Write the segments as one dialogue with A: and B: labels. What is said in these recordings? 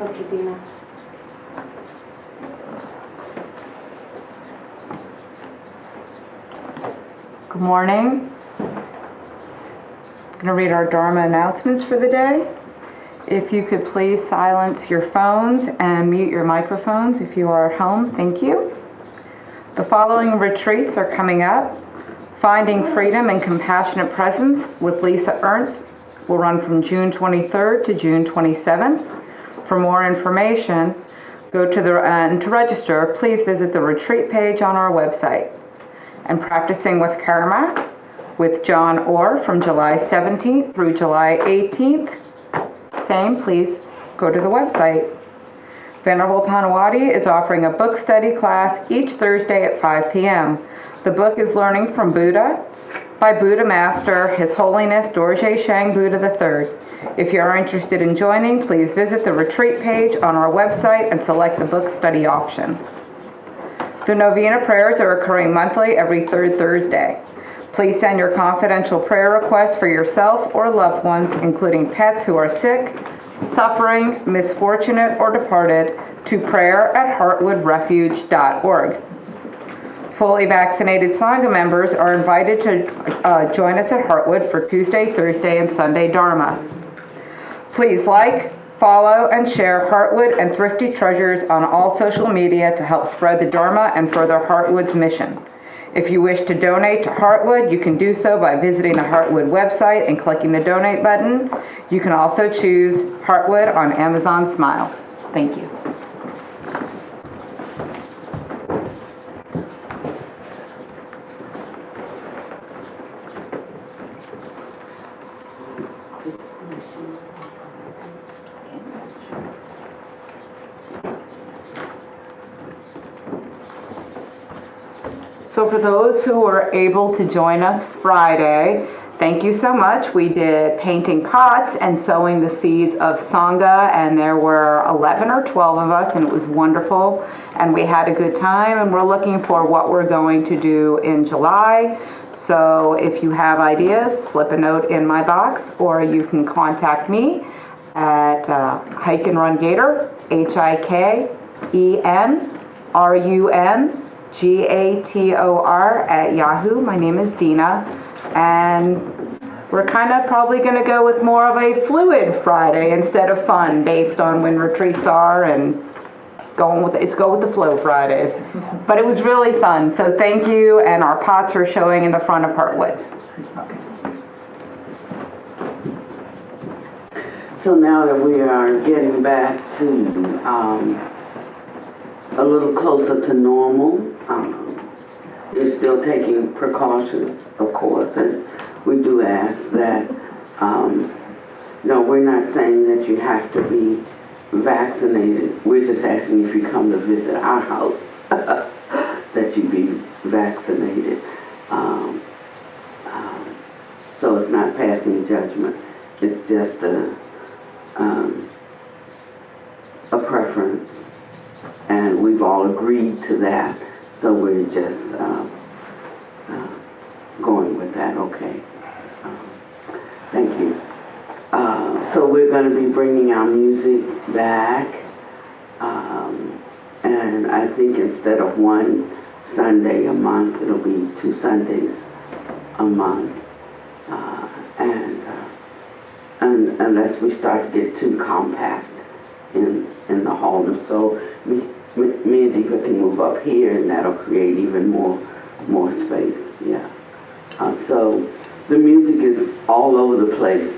A: Okay, Dina.
B: Good morning. I'm going to read our Dharma announcements for the day. If you could please silence your phones and mute your microphones if you are at home, thank you. The following retreats are coming up. Finding Freedom and Compassionate Presence with Lisa Ernst will run from June 23rd to June 27th. For more information, and to register, please visit the retreat page on our website. And Practicing with Karma with John Orr from July 17th through July 18th. Same, please go to the website. Venerable Panawati is offering a book study class each Thursday at 5 p.m. The book is Learning from Buddha by Buddha Master His Holiness Dorje Shang Buddha III. If you are interested in joining, please visit the retreat page on our website and select the book study option. The Novena prayers are occurring monthly every third Thursday. Please send your confidential prayer requests for yourself or loved ones, including pets who are sick, suffering, misfortunate, or departed, to prayer@heartwoodrefuge.org. Fully vaccinated Sangha members are invited to join us at Heartwood for Tuesday, Thursday, and Sunday Dharma. Please like, follow, and share Heartwood and Thrifty Treasures on all social media to help spread the Dharma and further Heartwood's mission. If you wish to donate to Heartwood, you can do so by visiting the Heartwood website and clicking the donate button. You can also choose Heartwood on Amazon Smile. Thank you. So for those who were able to join us Friday, thank you so much. We did painting pots and sowing the seeds of Sangha, and there were 11 or 12 of us, and it was wonderful, and we had a good time, and we're looking for what we're going to do in July. So if you have ideas, slip a note in my box, or you can contact me at Hike and Run Gator, HIKENRUNGATOR @Yahoo. My name is Dina, and we're kind of probably going to go with more of a fluid Friday instead of fun, based on when retreats are, and go with the flow Fridays. But it was really fun, so thank you, and our pots are showing in the front of Heartwood.
C: So now that we are getting back to a little closer to normal, we're still taking precautions, of course, and we do ask that, no, we're not saying that you have to be vaccinated. We're just asking if you come to visit our house that you be vaccinated. So it's not passing judgment. It's just a preference, and we've all agreed to that, so we're just going with that. Okay. Thank you. So we're going to be bringing our music back, and I think instead of one Sunday a month, it'll be 2 Sundays a month, and unless we start to get too compact in the hall. So me and Diva can move up here, and that'll create even more space. Yeah. So the music is all over the place.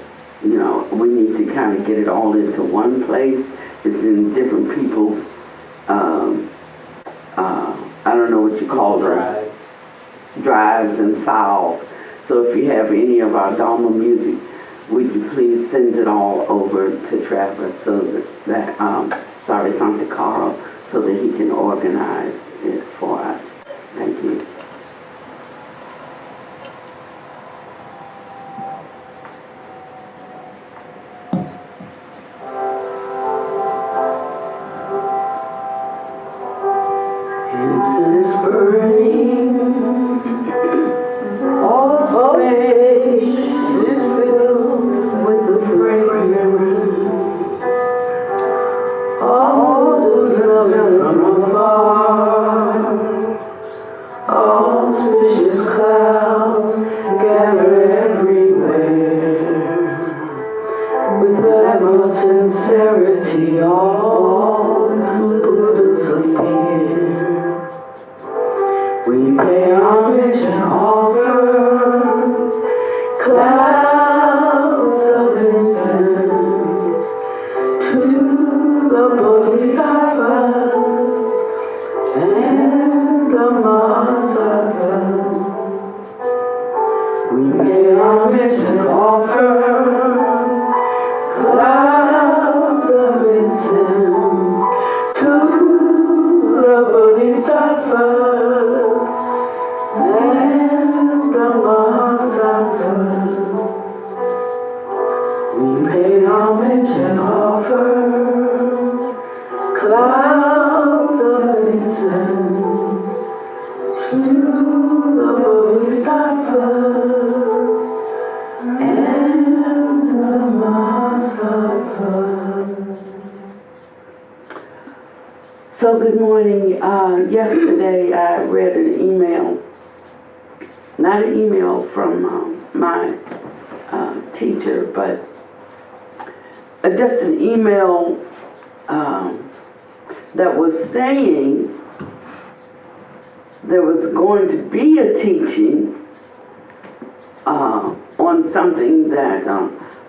C: You know, we need to kind of get it all into one place. It's in different people's, I don't know what you call them, drives and files. So if you have any of our Dharma music, would you please send it all over to Travis so that Sante Carl, so that he can organize it for us. Thank you. Incense burning, all space is filled with the fragrance pay homage and offer clouds of incense to the bodhisattvas and the mahasattvas. We pay homage and offer clouds of incense to the bodhisattvas and the mahasattvas. So good morning. Yesterday I read an email, not an email from my teacher, but just an email that was saying there was going to be a teaching on something that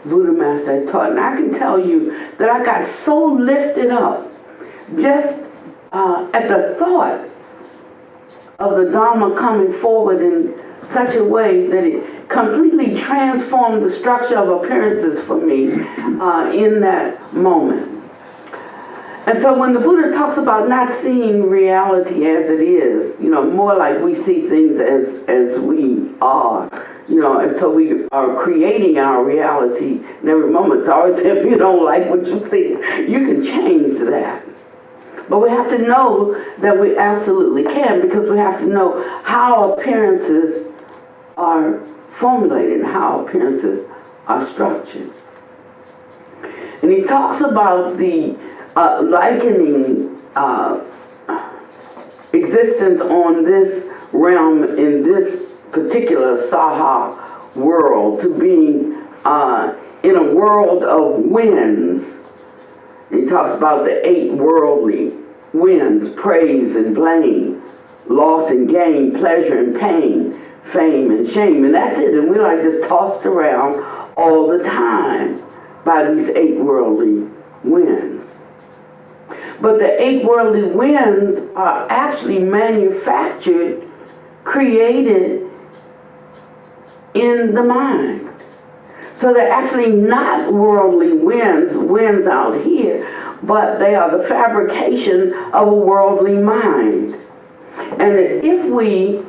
C: Buddha Master had taught. And I can tell you that I got so lifted up just at the thought of the Dharma coming forward in such a way that it completely transformed the structure of appearances for me in that moment. And so when the Buddha talks about not seeing reality as it is, more like we see things as we are, and so we are creating our reality in every moment. It's always if you don't like what you see, you can change that. But we have to know that we absolutely can, because we have to know how appearances are formulated and how appearances are structured. And he talks about the likening existence on this realm in this particular Saha world to being in a world of winds. He talks about the 8 worldly winds: praise and blame, loss and gain, pleasure and pain, fame and shame. And that's it. And we're like just tossed around all the time by these 8 worldly winds. But the 8 worldly winds are actually manufactured, created in the mind. So they're actually not worldly winds out here, but they are the fabrication of a worldly mind. And if we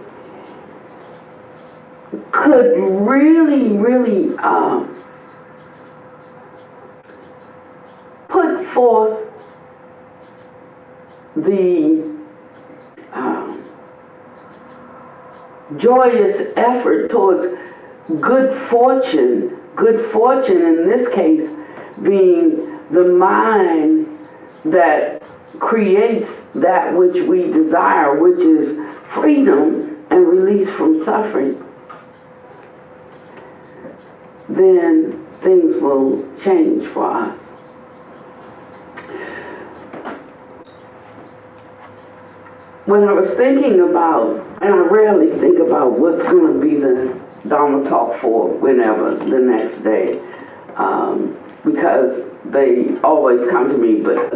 C: could really put forth the joyous effort towards good fortune in this case being the mind that creates that which we desire, which is freedom and release from suffering, then things will change for us. When I was thinking about, and I rarely think about what's going to be the Dharma talk for whenever the next day, because they always come to me, but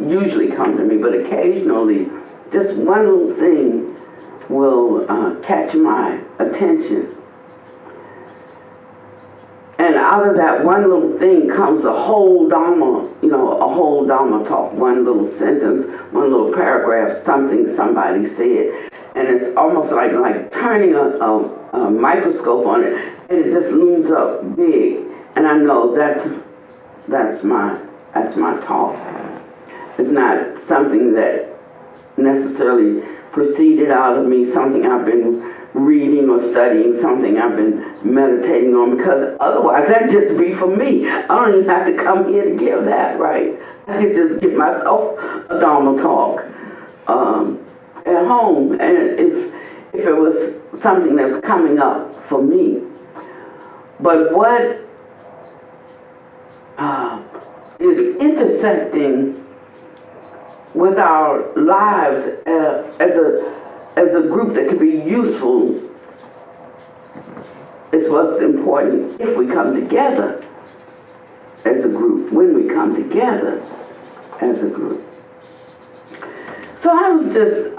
C: usually come to me, but occasionally just one little thing will catch my attention. And out of that one little thing comes a whole Dharma, a whole Dharma talk, one little sentence, one little paragraph, something somebody said. And it's almost like turning a microscope on it, and it just looms up big. And I know that's my talk. It's not something that necessarily proceeded out of me, something I've been reading or studying, something I've been meditating on, because otherwise that'd just be for me. I don't even have to come here to give that, right? I could just give myself a Dharma talk at home, and if it was something that's coming up for me. But what is intersecting with our lives as a group that can be useful is what's important if we come together as a group, when we come together as a group. So I was just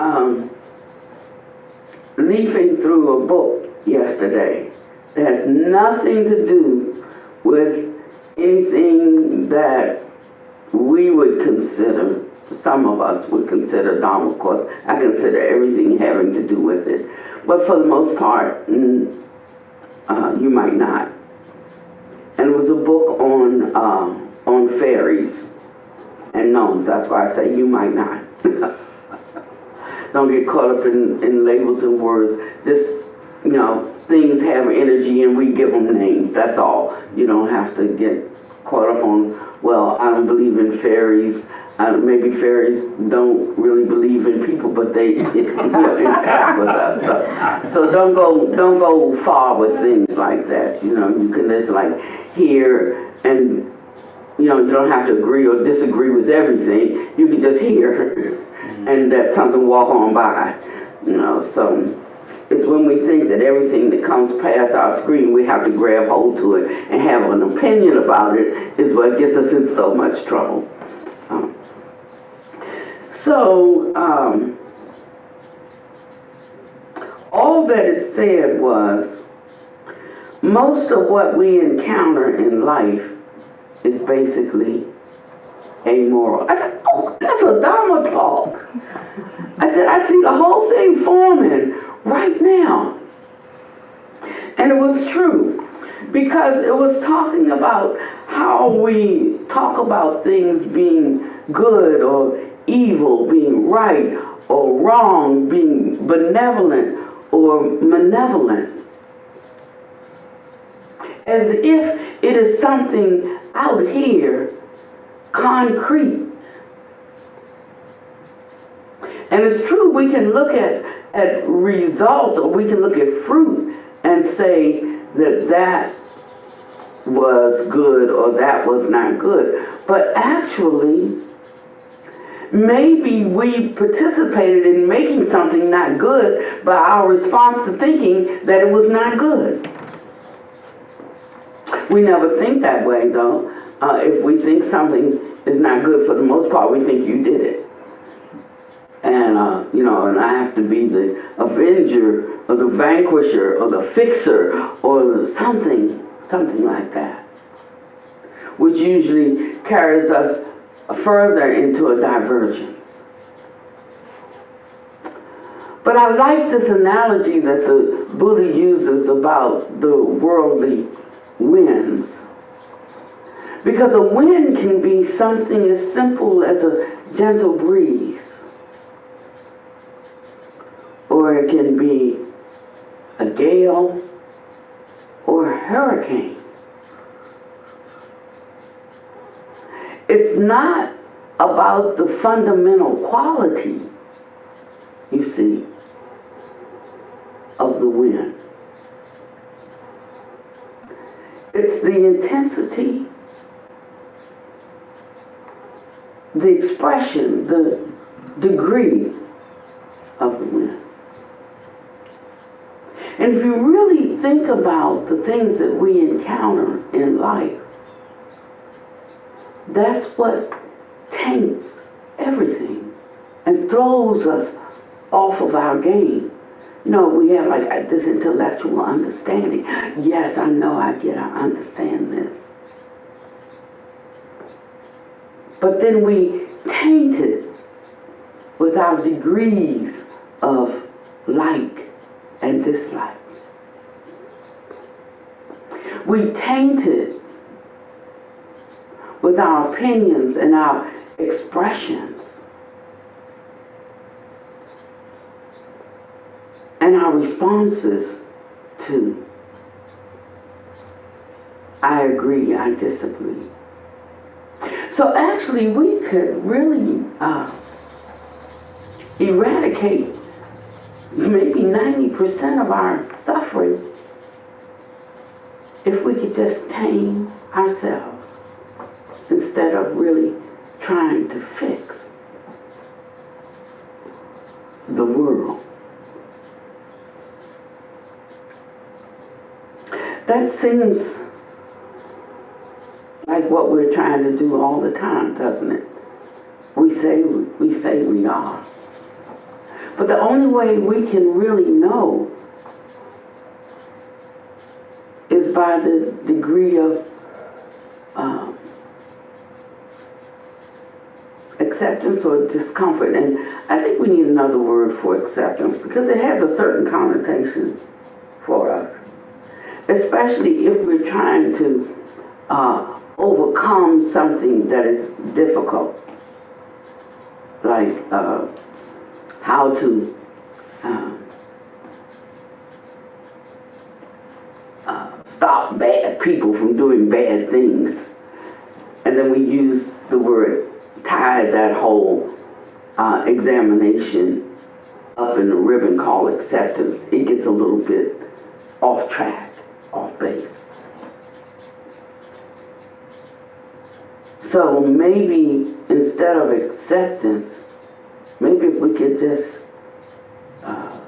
C: leafing through a book yesterday, It has nothing to do with anything that we would consider, some of us would consider Dharma. Of course, I consider everything having to do with it. But for the most part, you might not. And it was a book on fairies and gnomes. That's why I say you might not. Don't get caught up in labels and words. Just, things have energy and we give them names. That's all. You don't have to get caught up on, well, I don't believe in fairies. Maybe fairies don't really believe in people, but they interact with us. So don't go far with things like that. You can just hear, and you don't have to agree or disagree with everything. You can just hear, and that something walk on by. So it's when we think that everything that comes past our screen, we have to grab hold to it and have an opinion about it, is what gets us in so much trouble. All that it said was, most of what we encounter in life is basically amoral. I said, oh, that's a Dharma talk. I said, I see the whole thing forming right now. And it was true, because it was talking about how we talk about things being good or evil, being right or wrong, being benevolent or malevolent, as if it is something out here, concrete. And it's true, we can look at results, or we can look at fruit and say that was good or that was not good. But actually, maybe we participated in making something not good by our response to thinking that it was not good. We never think that way, though. If we think something is not good, for the most part, we think you did it. And, and I have to be the avenger or the vanquisher or the fixer or something like that, which usually carries us further into a divergence. But I like this analogy that the Buddha uses about the worldly winds, because a wind can be something as simple as a gentle breeze, or it can be a gale or a hurricane. It's not about the fundamental quality, you see, of the wind. It's the intensity, the expression, the degree of the wind. And if you really think about the things that we encounter in life, that's what taints everything and throws us off of our game. No, we have this intellectual understanding. Yes, I know, I understand this. But then we taint it with our degrees of like and dislike. We taint it with our opinions and our expressions and our responses to I agree, I disagree. So actually we could really eradicate maybe 90% of our suffering if we could just tame ourselves instead of really trying to fix the world. That seems like what we're trying to do all the time, doesn't it? We say we are. But the only way we can really know is by the degree of acceptance or discomfort. And I think we need another word for acceptance because it has a certain connotation for us, especially if we're trying to overcome something that is difficult, like how to stop bad people from doing bad things. And then we use the word, tie that whole examination up in a ribbon called acceptance. It gets a little bit off track, off base. So maybe instead of acceptance, maybe if we could just, I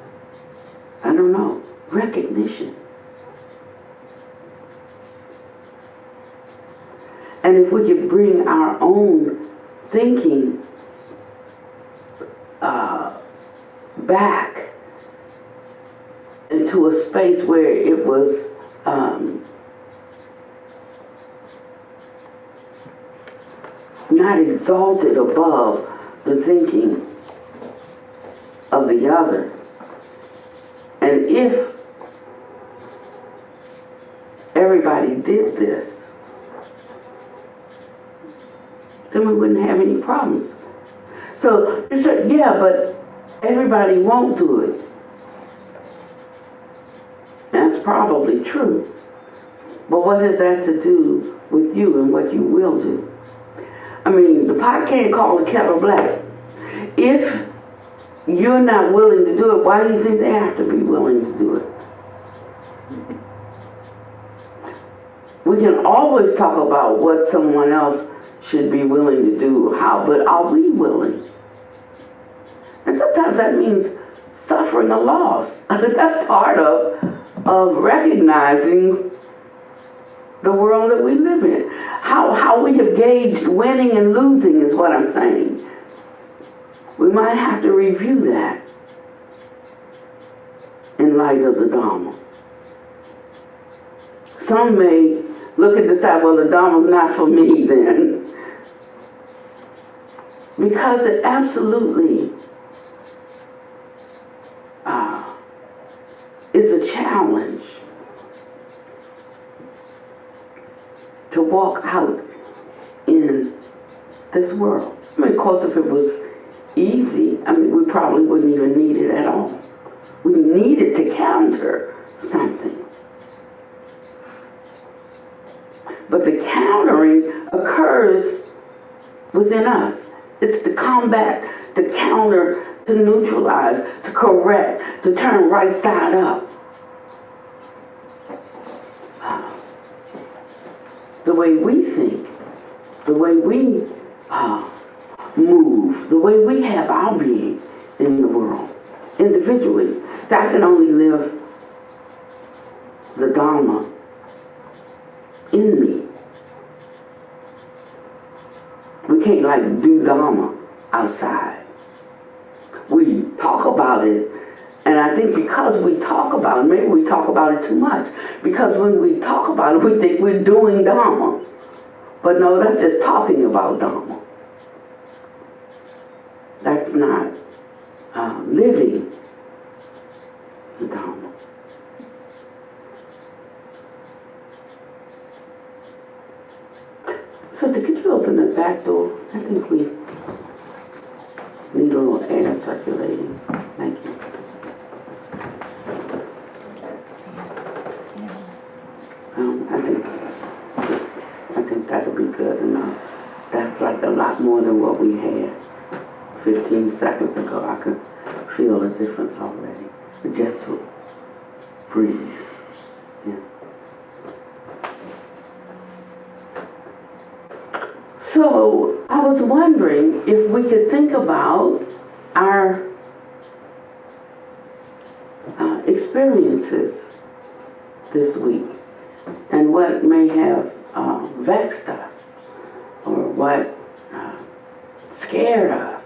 C: don't know, recognition. And if we could bring our own thinking back into a space where it was not exalted above the thinking of the other. And if everybody did this, then we wouldn't have any problems. So you said, yeah, but everybody won't do it. That's probably true. But what has that to do with you and what you will do? I mean, the pot can't call the kettle black. If you're not willing to do it, why do you think they have to be willing to do it? We can always talk about what someone else should be willing to do, but are we willing? And sometimes that means suffering a loss. That's part of recognizing the world that we live in. How we have gauged winning and losing is what I'm saying. We might have to review that in light of the Dharma. Some may look and decide, well, the Dharma's not for me then. Because it absolutely is a challenge to walk out in this world. I mean, of course, if it was easy, I mean, we probably wouldn't even need it at all. We need it to counter something. But the countering occurs within us. It's to combat, to counter, to neutralize, to correct, to turn right side up. The way we think, the way we move, the way we have our being in the world, individually. So I can only live the Dharma in me. We can't like do Dharma outside. We talk about it, and I think because we talk about it, maybe we talk about it too much, because when we talk about it, we think we're doing Dharma. But no, that's just talking about Dharma. That's not living the Dharma. Sister, could you open the back door? I think we need a little air circulating. Thank you. I think that'll be good enough. That's like a lot more than what we had 15 seconds ago. I could feel the difference already. The gentle breeze. Yeah. So I was wondering if we could think about our experiences this week and what may have vexed us or what scared us,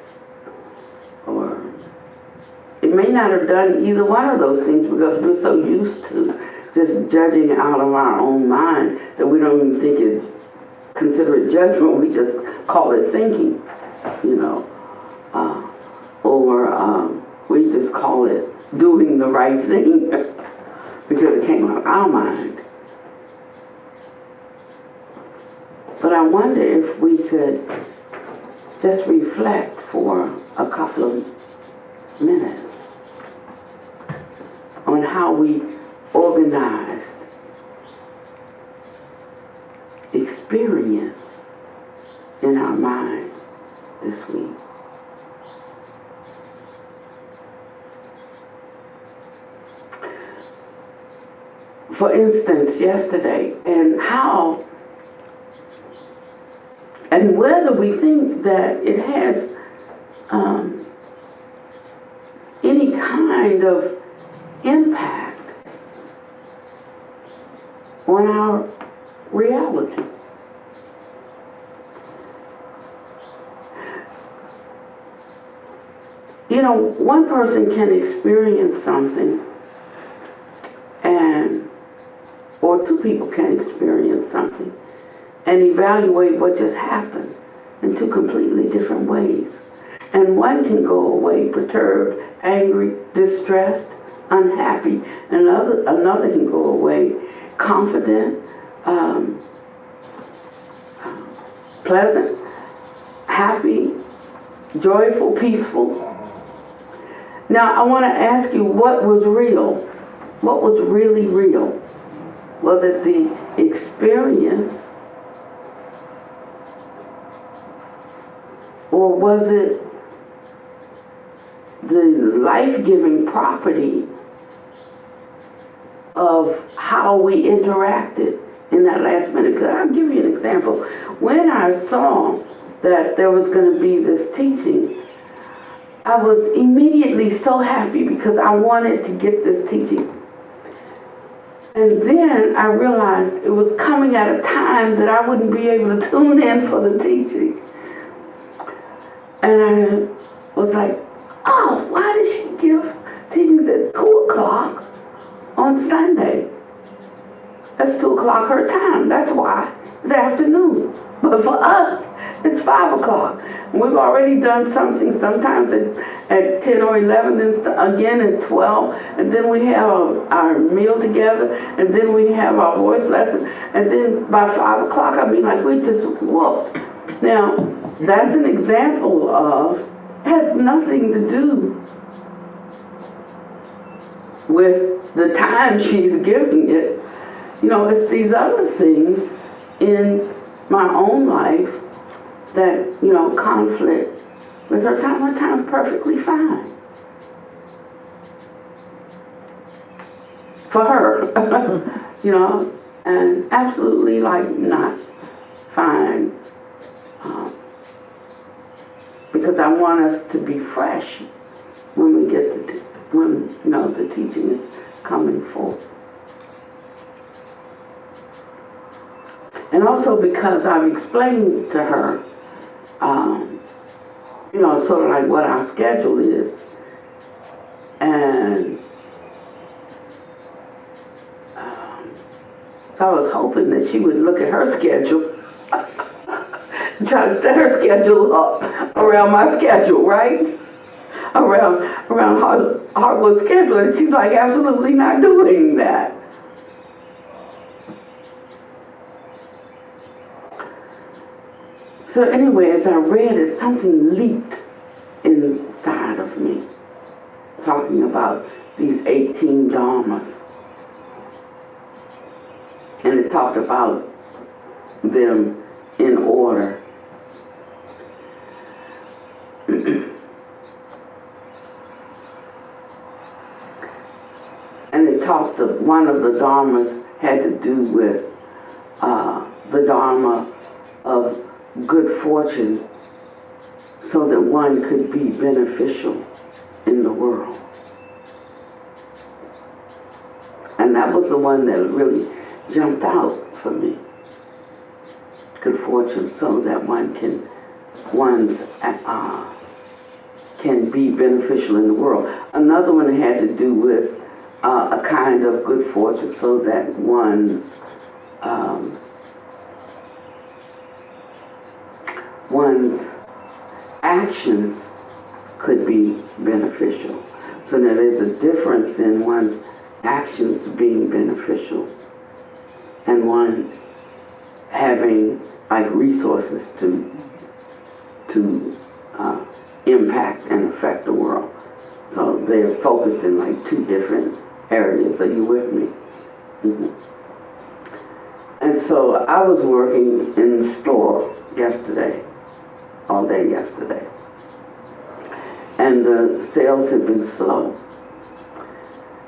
C: or it may not have done either one of those things because we're so used to just judging out of our own mind, that we don't even think it, consider it judgment, we just call it thinking, you know, or we just call it doing the right thing because it came out of our mind. But I wonder if we could just reflect for a couple of minutes on how we organized experience in our mind this week. For instance, yesterday, and how and whether we think that it has any kind of impact on our reality. You know, one person can experience something, or two people can experience something and evaluate what just happened in two completely different ways. And one can go away perturbed, angry, distressed, unhappy, and another can go away confident, pleasant, happy, joyful, peaceful. Now I want to ask you, what was real? What was really real? Was it the experience, or was it the life-giving property of how we interacted in that last minute? Because I'll give you an example. When I saw that there was going to be this teaching, I was immediately so happy because I wanted to get this teaching. And then I realized it was coming at a time that I wouldn't be able to tune in for the teaching. And I was like, oh, why did she give teachings at 2 o'clock on Sunday? That's 2 o'clock her time. That's why. It's afternoon. But for us, it's 5 o'clock. We've already done something, sometimes at 10 or 11, and again at 12. And then we have our meal together. And then we have our voice lesson. And then by 5 o'clock, I mean, like, we just whooped. Now, that's an example of, has nothing to do with the time she's giving it. You know, it's these other things in my own life that, you know, conflict with her time. Her time's perfectly fine. For her, you know, and absolutely, like, not fine. Because I want us to be fresh when we get when, you know, the teaching is coming forth. And also because I've explained to her, you know, sort of like what our schedule is. And so I was hoping that she would look at her schedule and try to set her schedule up around my schedule, right? Around Hartwood's schedule. And she's like, absolutely not doing that. So anyway, as I read it, something leaped inside of me, talking about these 18 dharmas. And it talked about them in order. And it talked of, one of the dharmas had to do with the dharma of good fortune, so that one could be beneficial in the world. And that was the one that really jumped out for me. Good fortune, so that one can be beneficial in the world. Another one had to do with a kind of good fortune so that one's actions could be beneficial. So now there's a difference in one's actions being beneficial and one having like resources to impact and affect the world. So they're focused in like two different areas. Are you with me? And so I was working in the store yesterday, all day yesterday, and the sales had been slow.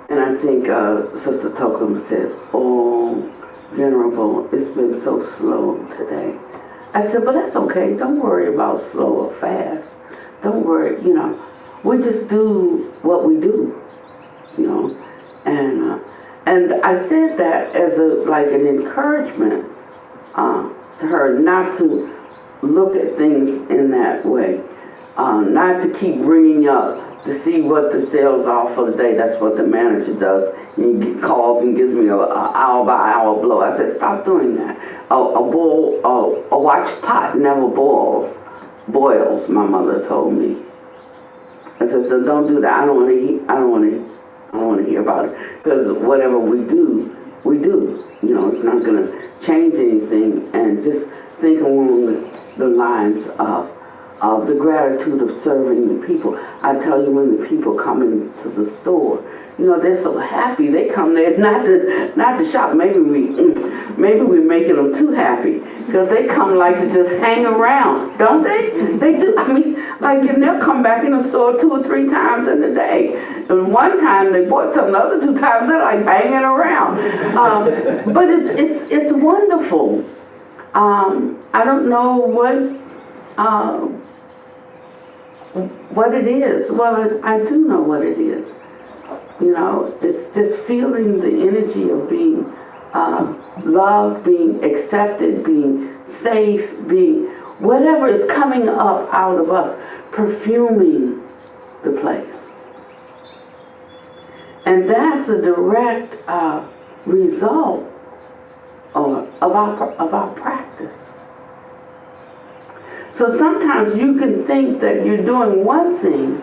C: And I think Sister Tokum said, "Oh, Venerable, it's been so slow today." I said, "But that's okay. Don't worry about slow or fast. Don't worry, we just do what we do, And I said that as an encouragement to her not to look at things in that way, not to keep bringing up to see what the sales are for the day. That's what the manager does. He calls and gives me a hour by hour blow. I said, stop doing that. A watched pot never boils. My mother told me. I said, so don't do that. I don't want to hear about it, because whatever we do, we do. It's not going to change anything. And just think along the lines of the gratitude of serving the people. I tell you, when the people come into the store, they're so happy. They come there not to shop. Maybe we're making them too happy, because they come like to just hang around, don't they? They do. I mean, and they'll come back in the store 2 or 3 times in a day. And one time they bought something, the other 2 times they're like hanging around. But it's wonderful. I don't know what it is. Well, I do know what it is. It's just feeling the energy of being loved, being accepted, being safe, being whatever is coming up out of us, perfuming the place. And that's a direct result of our practice. So sometimes you can think that you're doing one thing,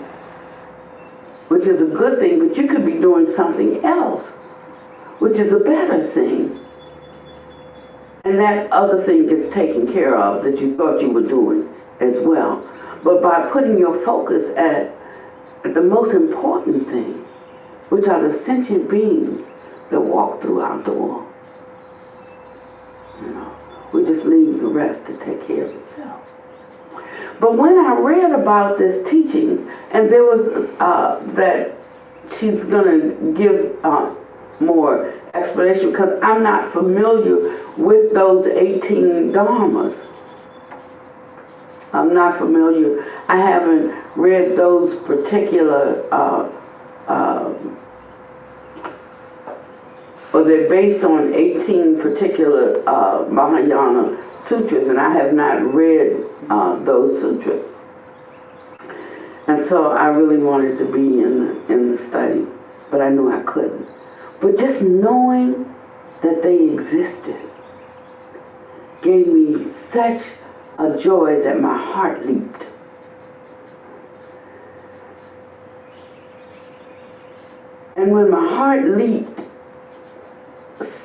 C: which is a good thing, but you could be doing something else, which is a better thing. And that other thing gets taken care of that you thought you were doing as well. But by putting your focus at the most important thing, which are the sentient beings that walk through our door, we just leave the rest to take care of itself. But when I read about this teaching, and there was that she's going to give more explanation, because I'm not familiar with those 18 dharmas. I'm not familiar. I haven't read those particular, or they're based on 18 particular Mahayana sutras, and I have not read those sutras. And so I really wanted to be in the study, but I knew I couldn't. But just knowing that they existed gave me such a joy that my heart leaped. And when my heart leaped,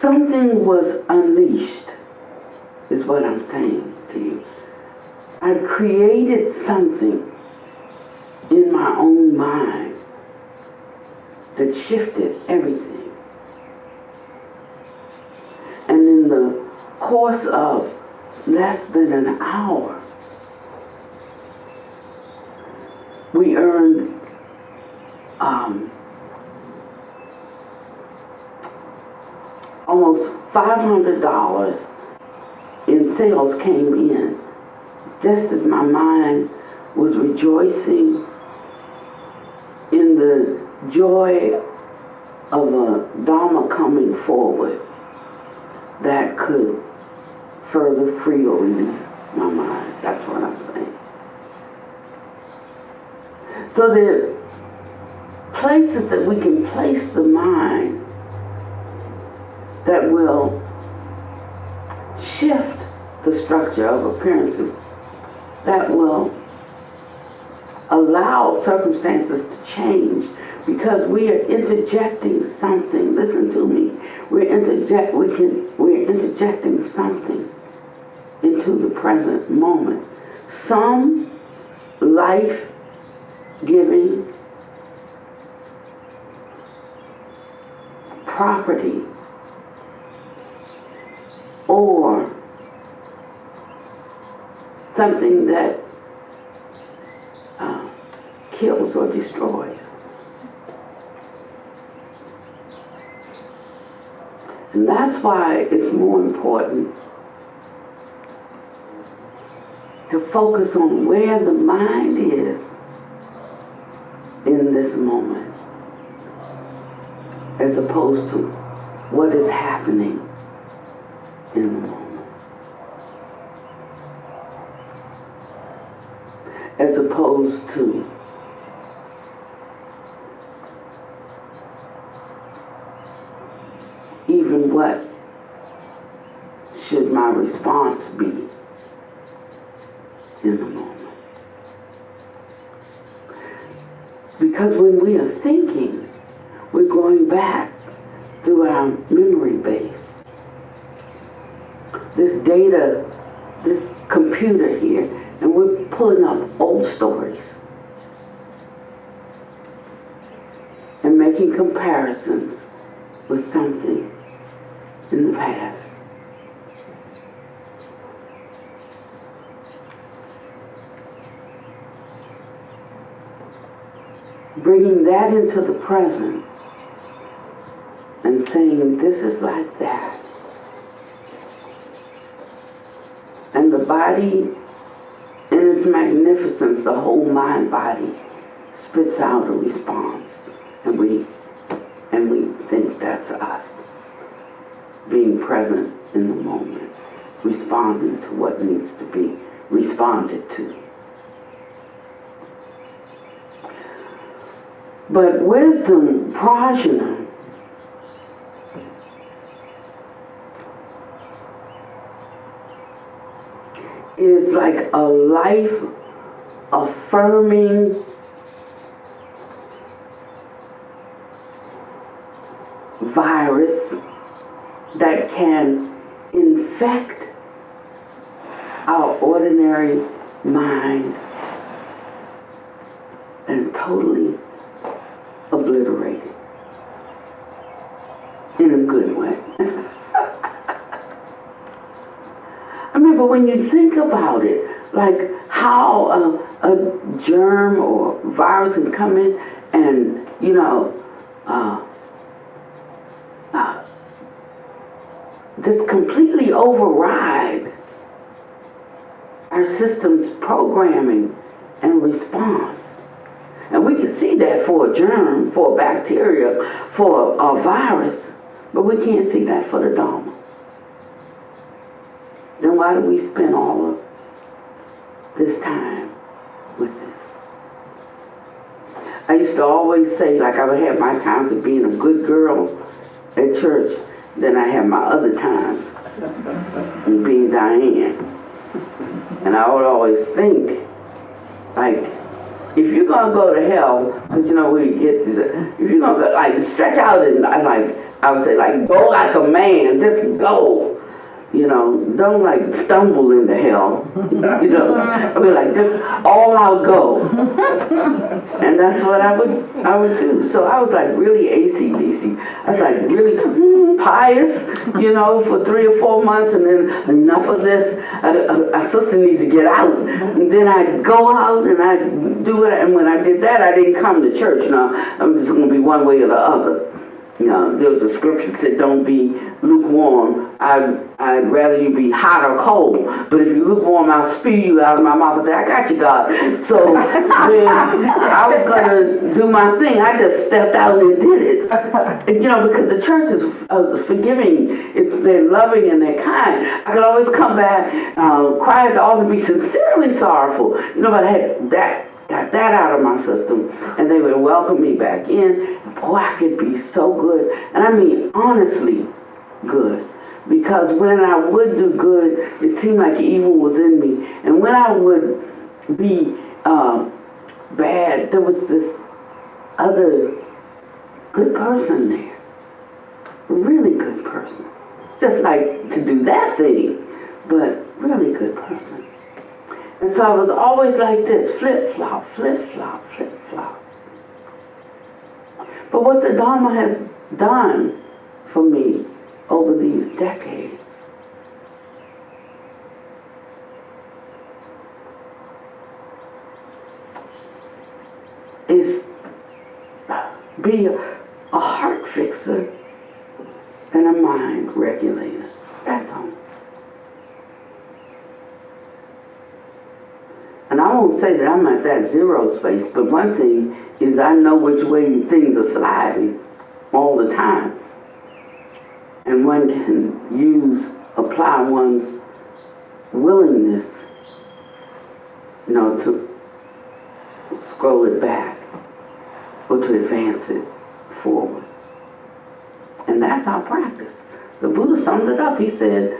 C: something was unleashed, is what I'm saying to you. I created something in my own mind that shifted everything. And in the course of less than an hour, we earned almost $500 in sales came in, just as my mind was rejoicing in the joy of a Dharma coming forward that could further free or release my mind. That's what I'm saying. So places that we can place the mind that will shift the structure of appearances, that will allow circumstances to change, because we are interjecting something. Listen to me. We're interjecting something into the present moment. Some life-giving property or something that kills or destroys. And that's why it's more important to focus on where the mind is in this moment, as opposed to what is happening in the moment. As opposed to even what should my response be in the moment. Because when we are thinking, we're going back through our memory base. This data, this computer here, and we're pulling up old stories and making comparisons with something in the past. Bringing that into the present and saying, this is like that. And the body in its magnificence, the whole mind body, spits out a response. And we think that's us. Being present in the moment, responding to what needs to be responded to. But wisdom, prajna, is like a life-affirming virus that can infect our ordinary mind and totally obliterate it in a good way. I mean, but when you think about it, like how a germ or virus can come in and, just completely override our system's programming and response. And we can see that for a germ, for a bacteria, for a virus, but we can't see that for the Dharma. Then why do we spend all of this time with it? I used to always say, like, I would have my times of being a good girl at church, then I have my other times of being Diane. And I would always think, like, if you're going to go to hell, because we get to if you're going to go, like, stretch out and, I would say, like, go like a man, just go. Don't like stumble into hell. I mean, like, just all out go. And that's what I would do. So I was like really AC/DC. I was like really pious, for 3 or 4 months, and then enough of this. Our sister needs to get out. And then I'd go out and I'd do it. And when I did that, I didn't come to church. I'm just going to be one way or the other. There was a scripture that said, don't be lukewarm. I'd rather you be hot or cold. But if you're lukewarm, I'll spew you out of my mouth and say, I got you, God. So when I was going to do my thing, I just stepped out and did it. Because the church is forgiving. They're loving and they're kind. I could always come back, cry at the altar, be sincerely sorrowful. But I had that got that out of my system, and they would welcome me back in. Boy, I could be so good, and I mean honestly good, because when I would do good, it seemed like evil was in me, and when I would be bad, there was this other good person there, really good person, just like to do that thing, but really good person. And so I was always like this, flip-flop, flip-flop, flip-flop. But what the Dharma has done for me over these decades is be a heart fixer and a mind regulator. That's all. And I won't say that I'm at that zero space, but one thing is I know which way things are sliding all the time. And one can apply one's willingness, to scroll it back or to advance it forward. And that's our practice. The Buddha summed it up. He said,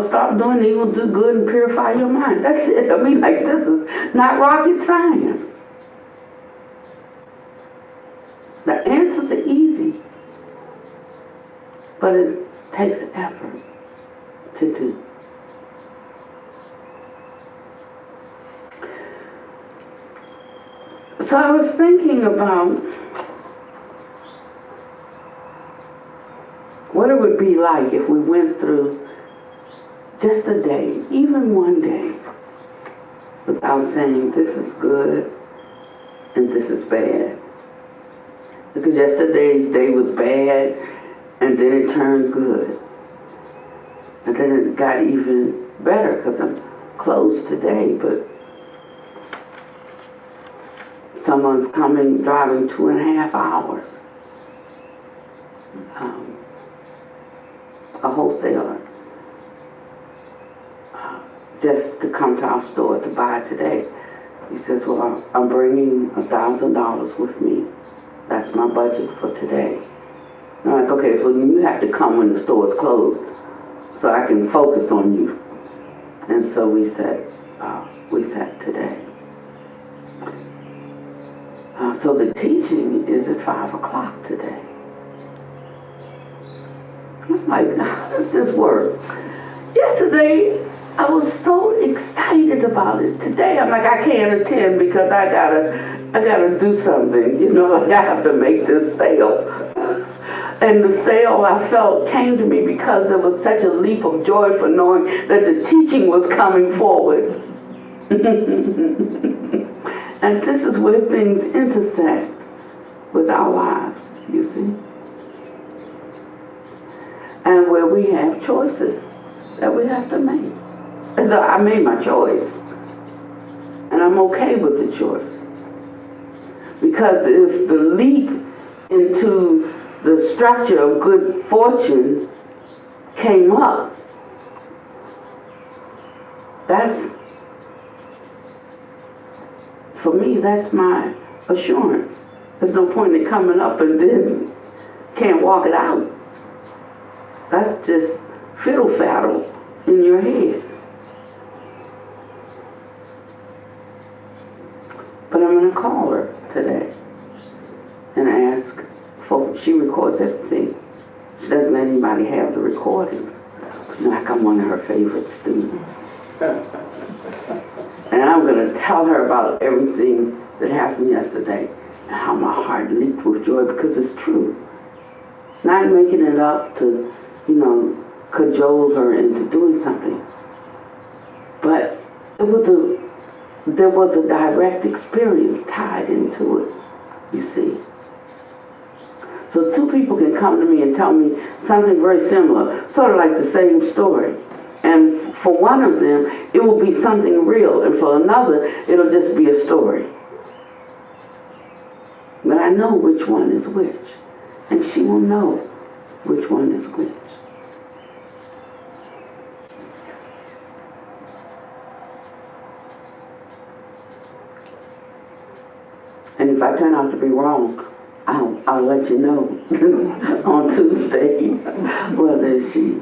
C: stop doing evil, do good, and purify your mind. That's it. I mean, like, this is not rocket science. The answers are easy, but it takes effort to do. So I was thinking about what it would be like if we went through just a day, even one day, without saying this is good and this is bad. Because yesterday's day was bad, and then it turned good. And then it got even better because I'm closed today, but someone's driving 2.5 hours. A wholesaler. Just to come to our store to buy today. He says, well, I'm bringing $1,000 with me. That's my budget for today. And I'm like, okay, so you have to come when the store is closed so I can focus on you. And so we sat today. So the teaching is at 5 o'clock today. I'm like, how does this work? Yesterday, I was so excited about it. Today, I'm like, I can't attend because I gotta do something. Like I have to make this sale. And the sale, I felt, came to me because there was such a leap of joy for knowing that the teaching was coming forward. And this is where things intersect with our lives, you see. And where we have choices that we have to make. And so I made my choice. And I'm okay with the choice. Because if the leap into the structure of good fortune came up, for me, that's my assurance. There's no point in coming up and then can't walk it out. That's just fiddle-faddle in your head. But I'm going to call her today and ask she records everything. She doesn't let anybody have the recordings. Like I'm one of her favorite students. And I'm going to tell her about everything that happened yesterday and how my heart leaped with joy because it's true. Not making it up to, cajole her into doing something. But there was a direct experience tied into it, you see. So two people can come to me and tell me something very similar, sort of like the same story. And for one of them, it will be something real, and for another, it'll just be a story. But I know which one is which, and she will know which one is which. And if I turn out to be wrong, I'll let you know on Tuesday whether she,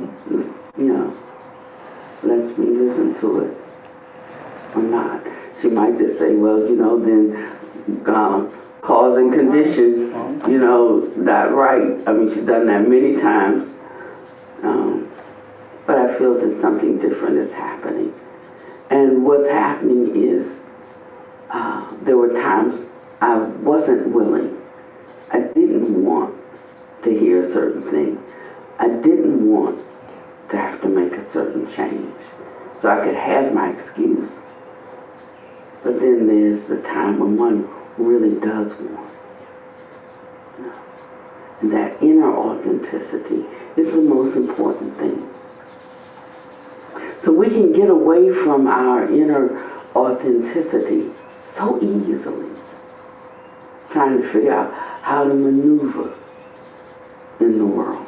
C: lets me listen to it or not. She might just say, well, then cause and condition, not right. I mean, she's done that many times. But I feel that something different is happening. And what's happening is there were times I wasn't willing. I didn't want to hear a certain thing. I didn't want to have to make a certain change. So I could have my excuse. But then there's the time when one really does want. And that inner authenticity is the most important thing. So we can get away from our inner authenticity so easily, trying to figure out how to maneuver in the world.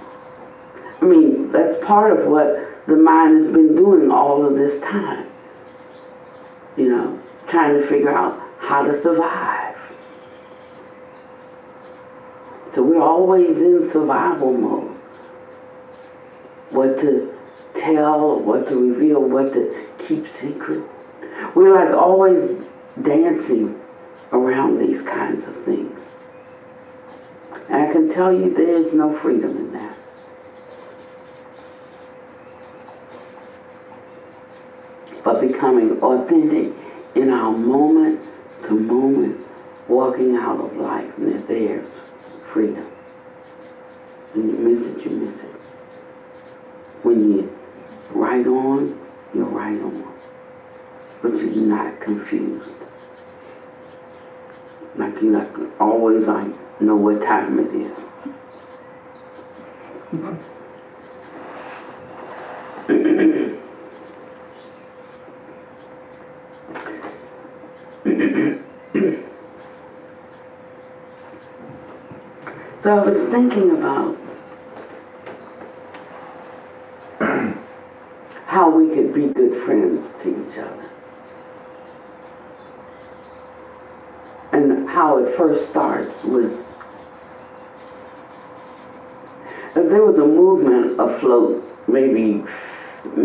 C: I mean, that's part of what the mind has been doing all of this time. Trying to figure out how to survive. So we're always in survival mode. What to tell, what to reveal, what to keep secret. We're like always dancing around these kinds of things. And I can tell you there is no freedom in that. But becoming authentic in our moment to moment, walking out of life, and there's freedom. When you miss it, you miss it. When you're right on, you're right on. But you're not confused. Like you always know what time it is. So I was thinking about how we could be good friends to each other. And how it first starts with, there was a movement afloat, maybe it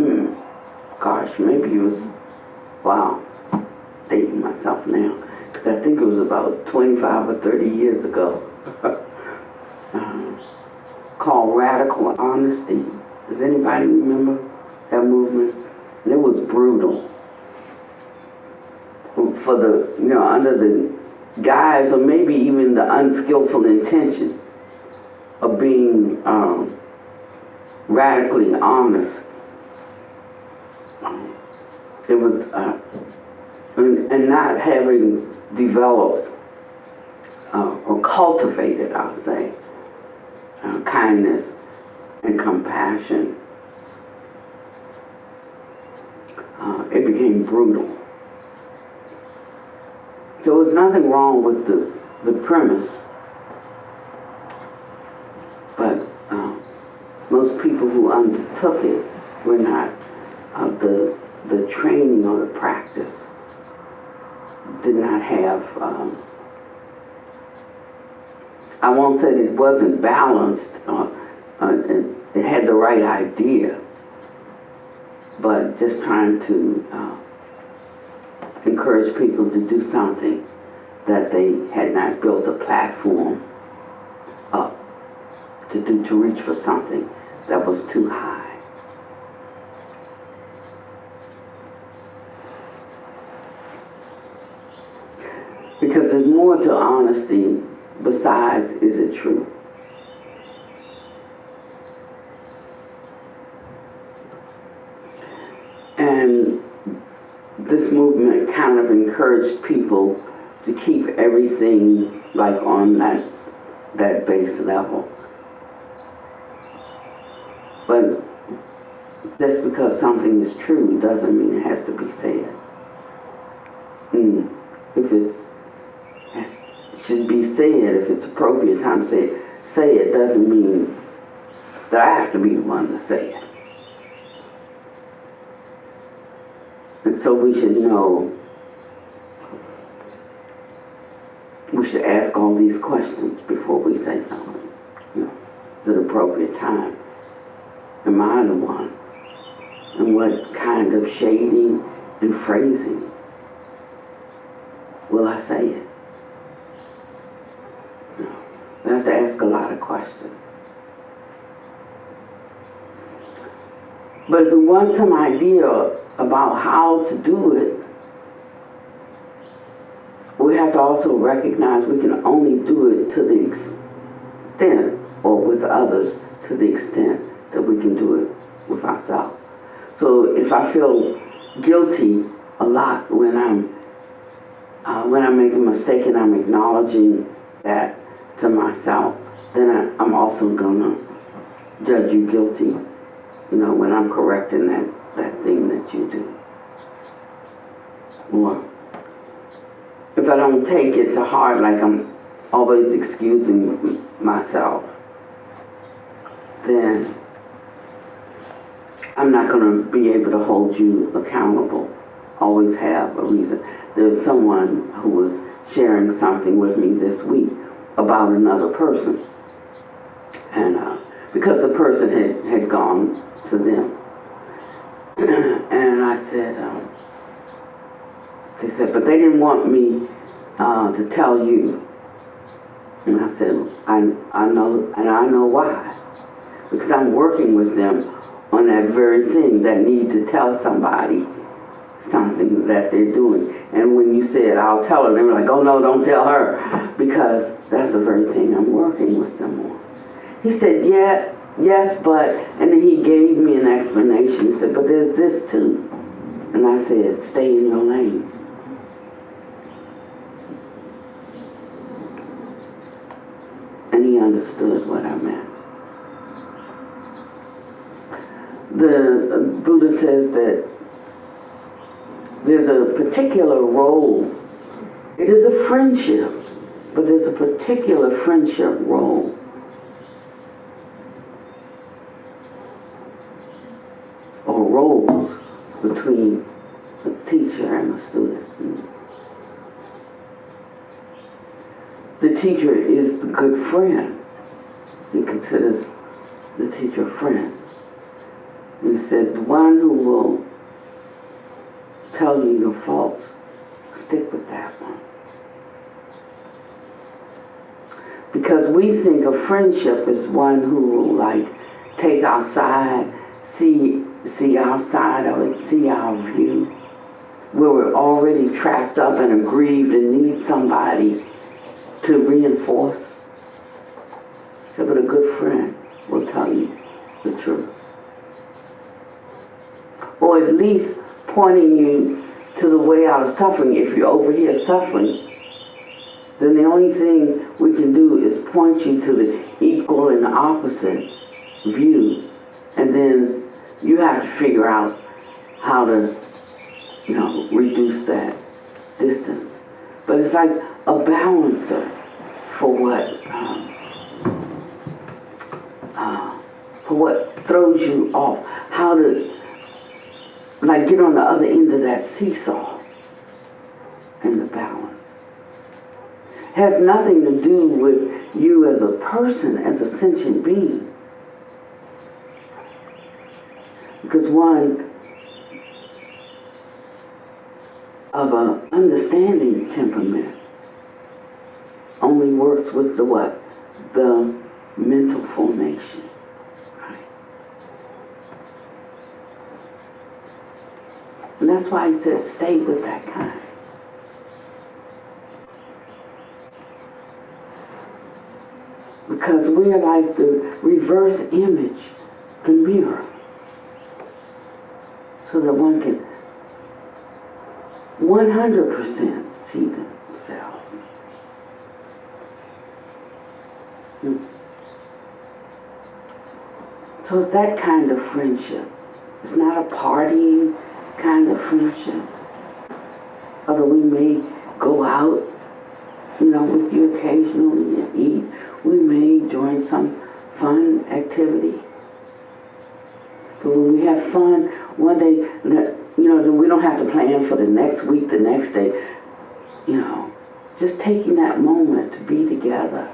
C: was, dating myself now, because I think it was about 25 or 30 years ago, called Radical Honesty. Does anybody remember that movement? And it was brutal. For the, under the guise or maybe even the unskillful intention of being radically honest. It was, and not having developed or cultivated, I'll say, kindness and compassion, it became brutal. There was nothing wrong with the premise, but most people who undertook it were not the training or the practice, did not have, I won't say it wasn't balanced, it had the right idea, but just trying to encourage people to do something that they had not built a platform up to do, to reach for something that was too high. Because there's more to honesty besides, is it true? And this movement kind of encouraged people to keep everything like on that base level. But just because something is true doesn't mean it has to be said. If it should be said, if it's appropriate time to say it doesn't mean that I have to be the one to say it. And so we should know, we should ask all these questions before we say something. You know, is it appropriate time? Am I the one? And what kind of shading and phrasing will I say it? You know, we have to ask a lot of questions. But if we want some idea about how to do it, we have to also recognize we can only do it to the extent, or with others, to the extent that we can do it with ourselves. So if I feel guilty a lot when I'm making a mistake and I'm acknowledging that to myself, then I'm also gonna judge you guilty, you know, when I'm correcting that thing that you do. Or if I don't take it to heart, like I'm always excusing myself, then I'm not going to be able to hold you accountable. Always have a reason. There's someone who was sharing something with me this week about another person. And because the person had gone to them. And I said, they said, but they didn't want me to tell you. And I said, I know, and I know why. Because I'm working with them on that very thing, that need to tell somebody something that they're doing. And when you said, I'll tell her, they were like, oh no, don't tell her. Because that's the very thing I'm working with them on. He said, yeah, yes, but, and then he gave me an explanation. He said, but there's this too. And I said, stay in your lane. And he understood what I meant. The Buddha says that there's a particular role. It is a friendship, but there's a particular friendship role. Or roles between the teacher and the student. The teacher is the good friend. He considers the teacher a friend. He said, the one who will tell you your faults, stick with that one. Because we think of friendship as one who will like take our side, see our side of it, see our view, where we're already trapped up and aggrieved and need somebody to reinforce. So, but a good friend will tell you the truth. Or at least pointing you to the way out of suffering. If you're over here suffering, then the only thing we can do is point you to the equal and the opposite view. And then you have to figure out how to, you know, reduce that distance. But it's like a balancer for what throws you off. How to like get on the other end of that seesaw and the balance. It has nothing to do with you as a person, as a sentient being. Because one of an understanding temperament only works with the what? The mental formation. And that's why he said, stay with that kind. Because we're like the reverse image, the mirror. So that one can 100% see themselves. So it's that kind of friendship. It's not a partying kind of friendship. Although we may go out, you know, with you occasionally and eat. We may join some fun activity. But when we have fun, one day, you know, then we don't have to plan for the next week, the next day. You know, just taking that moment to be together,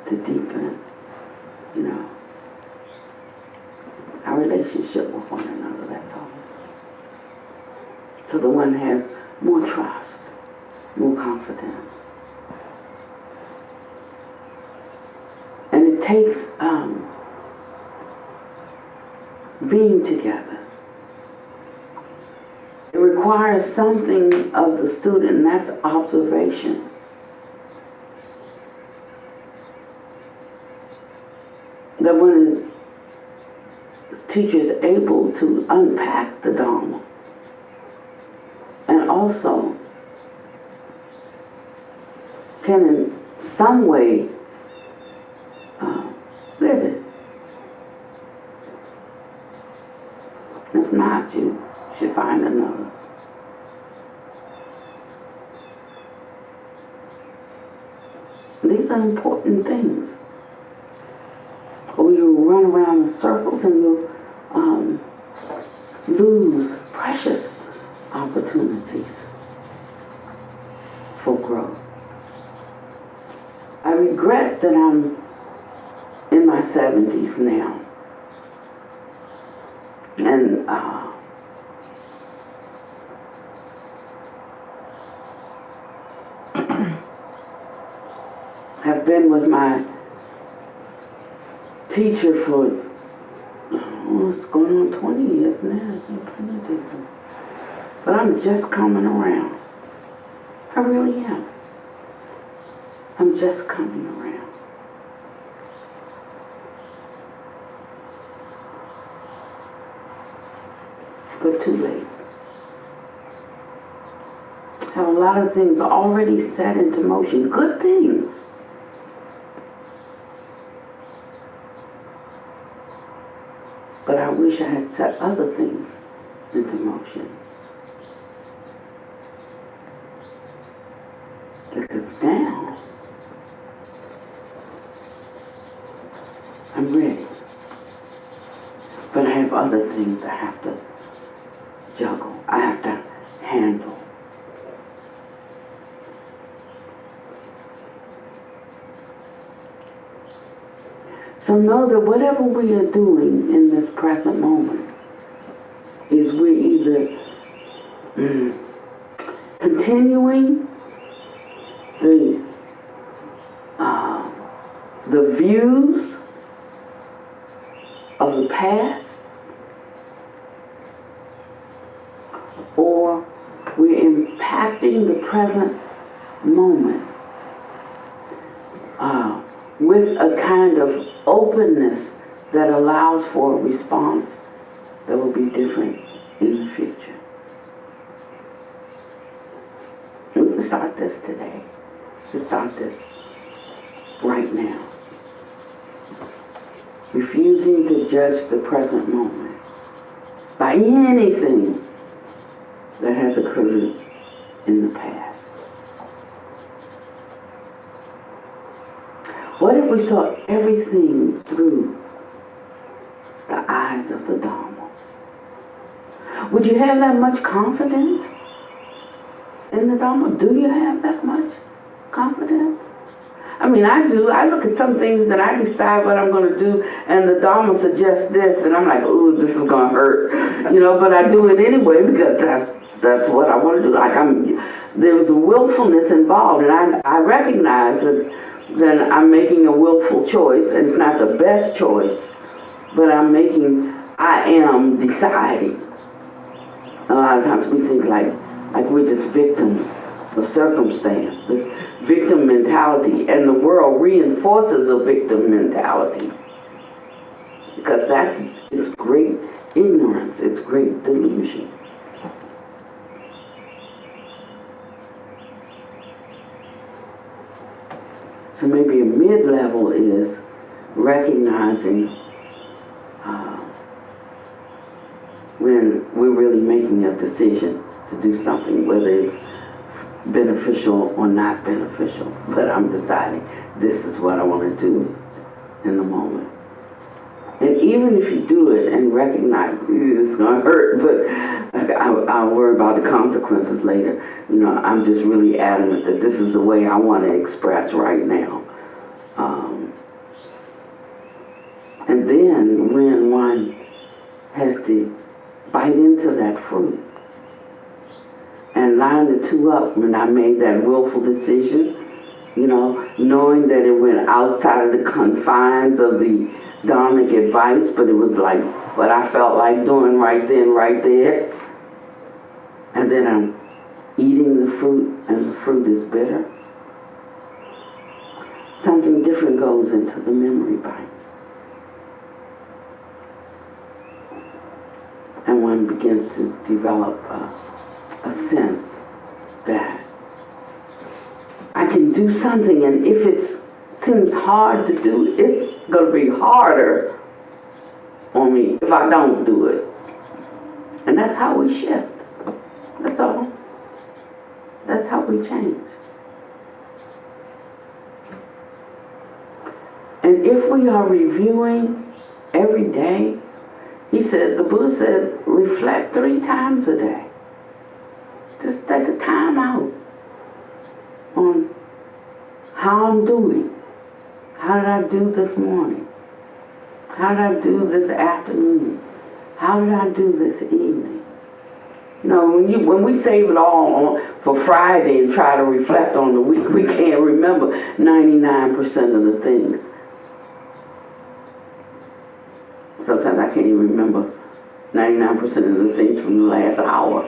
C: to deepen, our relationship with one another, that's all. So the one has more trust, more confidence. And it takes being together. It requires something of the student, and that's observation. That when the teacher is able to unpack the Dharma and also can in some way live it. If not, you should find another. These are important things. Or you run around in circles and you lose precious opportunities for growth. I regret that I'm in my 70s now. And have been with my teacher for, it's going on 20 years now. But I'm just coming around. I really am. I'm just coming around. But too late. Have a lot of things already set into motion. Good things. But I wish I had set other things into motion. Because now I'm ready. But I have other things I have to juggle. I have to handle. So know that whatever we are doing in this present moment is we're either continuing the views of the past, or we're impacting the present moment with a kind of openness that allows for a response that will be different in the future. We can start this today. We can start this right now. Refusing to judge the present moment by anything that has occurred in the past. What if we saw everything through the eyes of the Dharma? Would you have that much confidence in the Dharma? Do you have that much confidence? I mean, I do. I look at some things and I decide what I'm going to do, and the Dharma suggests this, and I'm like, ooh, this is going to hurt. But I do it anyway because that's what I want to do. Like there's a willfulness involved, and I recognize that I'm making a willful choice, and it's not the best choice, but I am deciding. A lot of times we think like we're just victims of circumstance, this victim mentality, and the world reinforces a victim mentality because it's great ignorance, it's great delusion. So maybe a mid-level is recognizing when we're really making a decision to do something, whether it's beneficial or not beneficial. But I'm deciding this is what I want to do in the moment. And even if you do it and recognize it's going to hurt, but I'll worry about the consequences later. You know, I'm just really adamant that this is the way I want to express right now. And then when one has to bite into that fruit and line the two up, when I made that willful decision, you know, knowing that it went outside of the confines of the Dharmic advice, but it was like what I felt like doing right then, right there. And then I'm eating the fruit, and the fruit is bitter. Something different goes into the memory bite. And one begins to develop a sense that I can do something, and if it seems hard to do, it's going to be harder on me if I don't do it. And that's how we shift. That's all. That's how we change. And if we are reviewing every day, he said, the Buddha said, reflect 3 times a day. Just take a time out on how I'm doing. How did I do this morning? How did I do this afternoon? How did I do this evening? You know, when we save it all for Friday and try to reflect on the week, we can't remember 99% of the things. Sometimes I can't even remember 99% of the things from the last hour.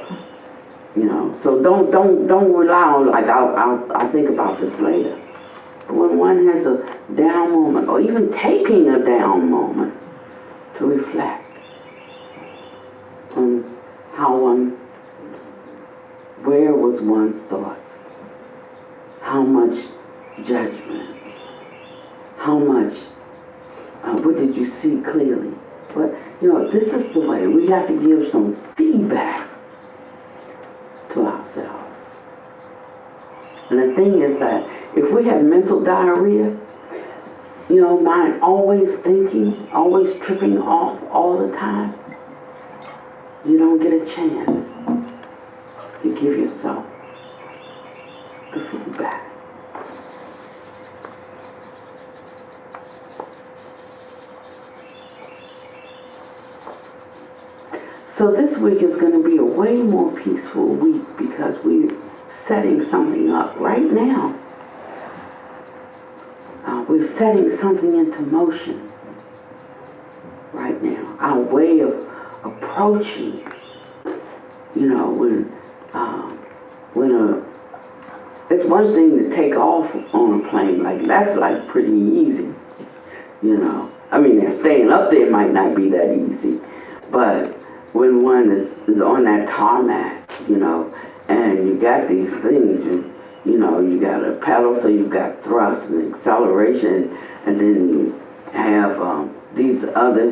C: You know, so don't rely on like I'll think about this later. But when one has a down moment, or even taking a down moment, to reflect on where was one's thoughts, how much judgment, how much, what did you see clearly? But, you know, this is the way. We have to give some feedback to ourselves. And the thing is that if we have mental diarrhea, you know, mind always thinking, always tripping off all the time, you don't get a chance to give yourself the feedback. So this week is going to be a way more peaceful week because we're setting something up right now. We're setting something into motion right now. Our way of approaching, you know, it's one thing to take off on a plane, like that's like pretty easy, you know. I mean, staying up there might not be that easy, but when one is on that tarmac, you know, and you got these things, you know, you got a pedal, so you've got thrust and acceleration, and then you have these other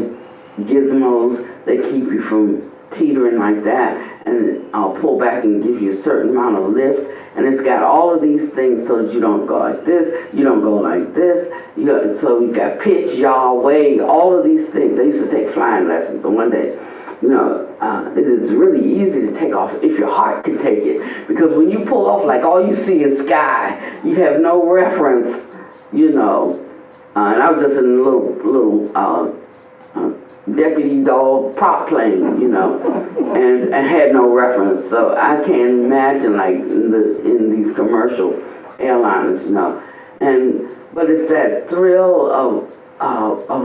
C: gizmos that keep you from teetering like that, and I'll pull back and give you a certain amount of lift, and it's got all of these things so that you don't go like this, you don't go like this, so you got pitch, yaw, way, all of these things. I used to take flying lessons, and one day, you know, it is really easy to take off if your heart can take it, because when you pull off, like all you see is sky, you have no reference, you know, and I was just in a little deputy dog prop plane, you know, and had no reference, so I can't imagine like in these commercial airlines, you know, but it's that thrill of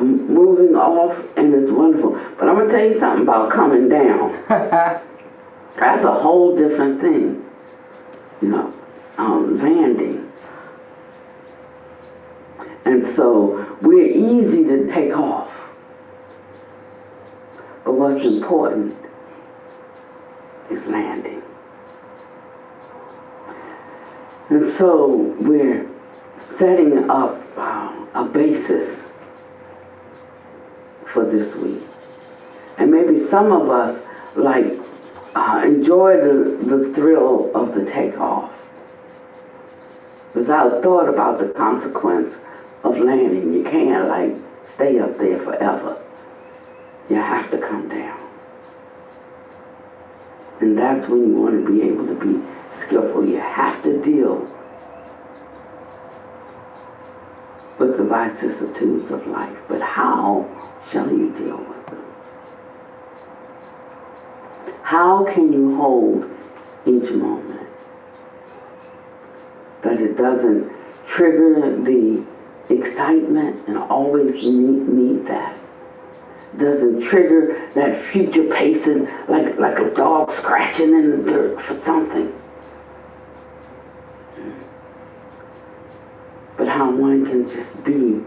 C: moving off, and it's wonderful. But I'm gonna tell you something about coming down. That's a whole different thing, you know, landing. And so we're easy to take off. But what's important is landing. And so we're setting up a basis for this week. And maybe some of us enjoy the thrill of the takeoff without thought about the consequence of landing. You can't stay up there forever. You have to come down. And that's when you want to be able to be skillful. You have to deal with the vicissitudes of life. But how shall you deal with them? How can you hold each moment that it doesn't trigger the excitement and always need that? Doesn't trigger that future pacing like a dog scratching in the dirt for something. But how one can just be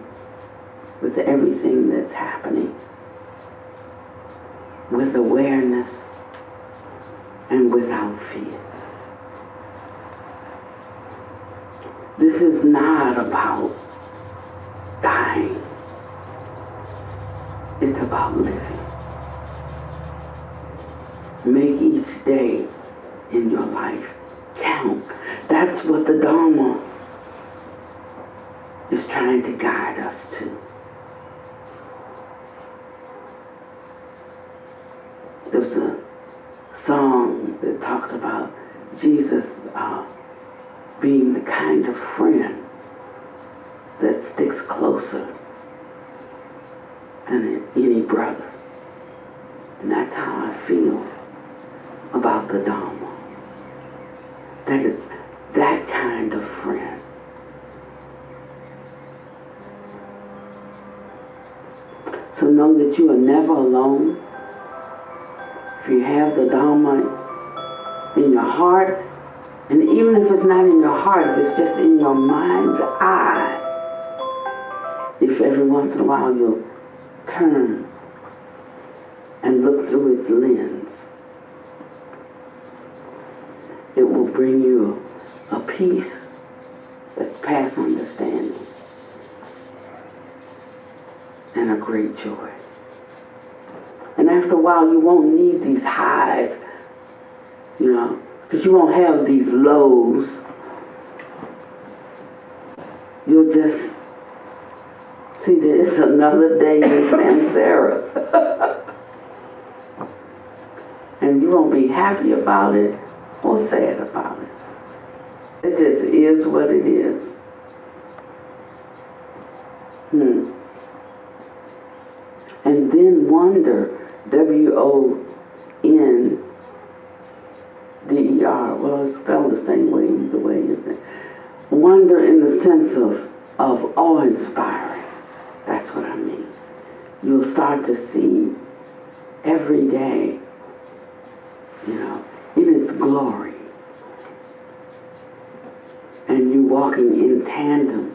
C: with everything that's happening with awareness and without fear. This is not about dying. It's about living. Make each day in your life count. That's what the Dharma is trying to guide us to. There's a song that talked about Jesus being the kind of friend that sticks closer than any brother. And that's how I feel about the Dharma. That it's that kind of friend. So know that you are never alone. If you have the Dharma in your heart, and even if it's not in your heart, if it's just in your mind's eye, if every once in a while you'll turn and look through its lens, it will bring you a peace that's past understanding and a great joy. And after a while, you won't need these highs, because you won't have these lows. You'll just see that it's another day in samsara. And you won't be happy about it or sad about it. It just is what it is. And then wonder, W-O-N-D-E-R. Well, it's spelled the same way either way, isn't it? Wonder in the sense of awe-inspiring. That's what I mean. You'll start to see every day, in its glory. And you walking in tandem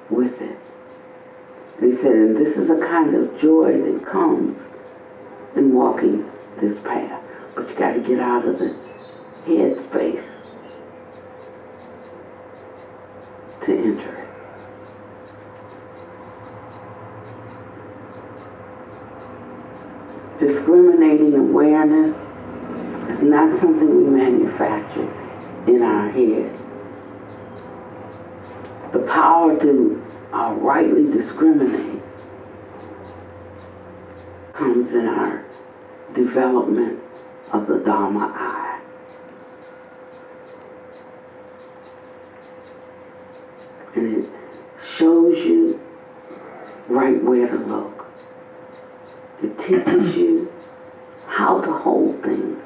C: with it. And he said, and this is a kind of joy that comes in walking this path. But you got to get out of the head space to enter it. Discriminating awareness is not something we manufacture in our head. The power to rightly discriminate comes in our development of the Dharma eye. And it shows you right where to look. It teaches you how to hold things.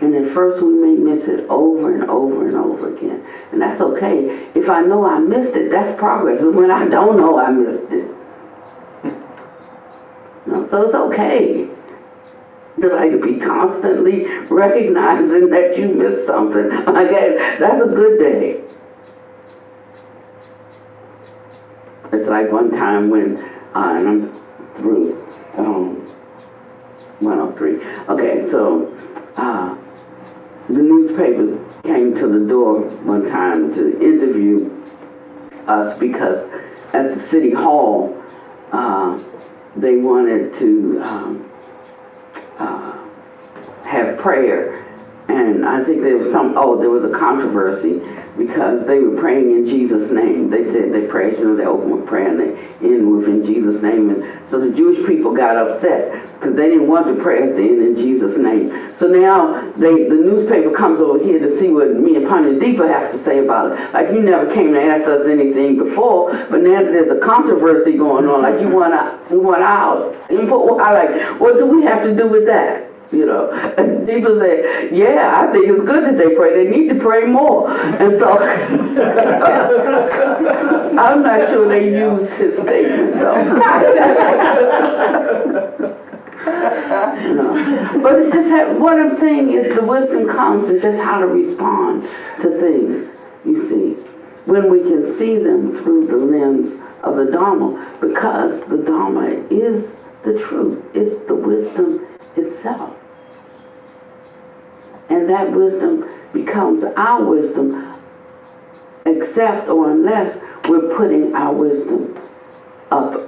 C: And at first we may miss it over and over and over again. And that's okay. If I know I missed it, that's progress. And when I don't know I missed it. So it's okay to be constantly recognizing that you missed something. Okay, that's a good day. It's like one time when, and I'm through 103. Okay, so the newspaper came to the door one time to interview us because at the city hall they wanted to have prayer, and I think there was a controversy because they were praying in Jesus' name. They said they prayed, they open with prayer and they end with in Jesus' name. And so the Jewish people got upset because they didn't want the prayers to end in Jesus' name. So now the newspaper comes over here to see what me and Panya Deepa have to say about it. Like, you never came to ask us anything before, but now there's a controversy going on. Like, you want our input. I like, what do we have to do with that? You know, and people say, yeah, I think it's good that they pray. They need to pray more. And so, I'm not sure they used his statement, though. No. But it's just what I'm saying is the wisdom comes in just how to respond to things, you see, when we can see them through the lens of the Dharma, because the Dharma is the truth. It's the wisdom itself. And that wisdom becomes our wisdom, except or unless we're putting our wisdom up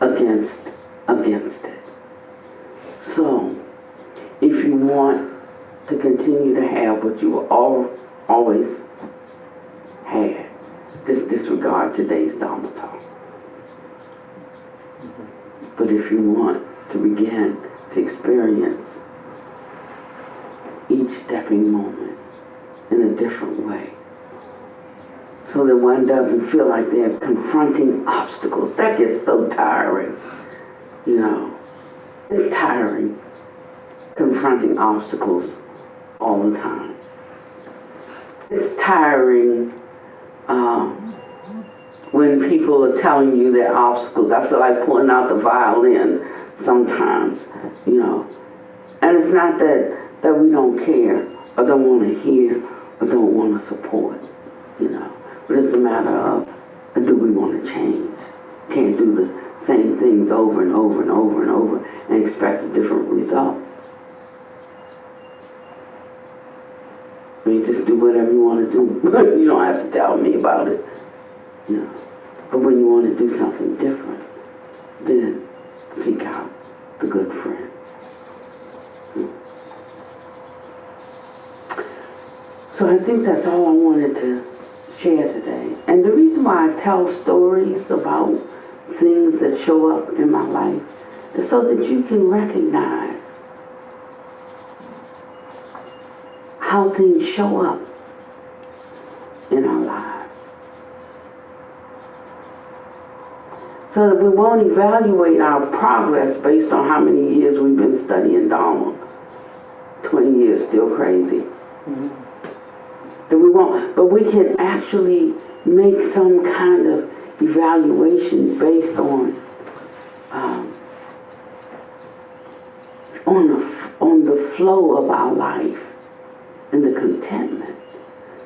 C: against it. So, if you want to continue to have what you always had, just disregard today's Dharma talk. But if you want to begin to experience each stepping moment in a different way, so that one doesn't feel like they're confronting obstacles. That gets so tiring, you know. It's tiring confronting obstacles all the time. It's tiring when people are telling you they're obstacles. I feel like pulling out the violin sometimes, you know. And it's not that we don't care or don't want to hear or don't want to support, you know. But it's a matter of, do we want to change? Can't do the same things over and over and over and over and expect a different result. I mean, just do whatever you want to do. You don't have to tell me about it, you know. But when you want to do something different, then seek out the good friend. So I think that's all I wanted to share today. And the reason why I tell stories about things that show up in my life is so that you can recognize how things show up in our lives. So that we won't evaluate our progress based on how many years we've been studying Dharma. 20 years, still crazy. Mm-hmm. That we won't, but we can actually make some kind of evaluation based on the flow of our life and the contentment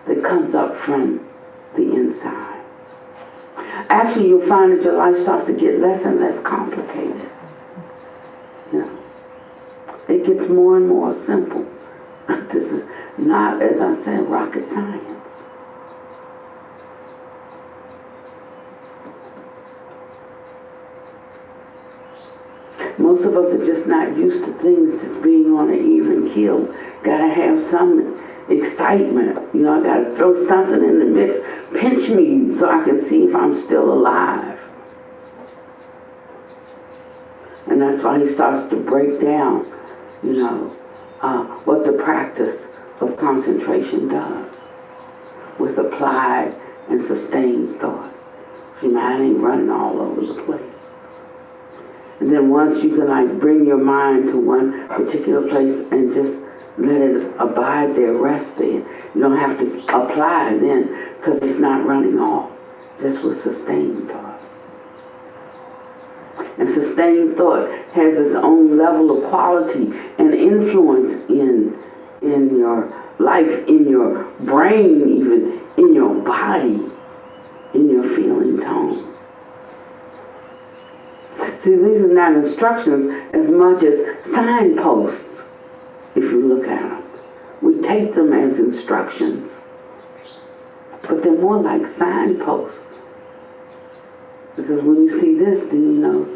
C: that comes up from the inside. Actually, you'll find that your life starts to get less and less complicated. You know, it gets more and more simple. This is not, as I said, rocket science. Most of us are just not used to things just being on an even keel. Gotta have some excitement. You know, I gotta throw something in the mix. Pinch me so I can see if I'm still alive. And that's why he starts to break down, you know, what the practice of concentration does with applied and sustained thought. See, mind ain't running all over the place. And then once you can like bring your mind to one particular place and just let it abide there, rest there. You don't have to apply then because it's not running off, just with sustained thought. And sustained thought has its own level of quality and influence in your life, in your brain, even in your body, in your feeling tone. See, these are not instructions as much as signposts, if you look at them. We take them as instructions, but they're more like signposts. Because when you see this, then you know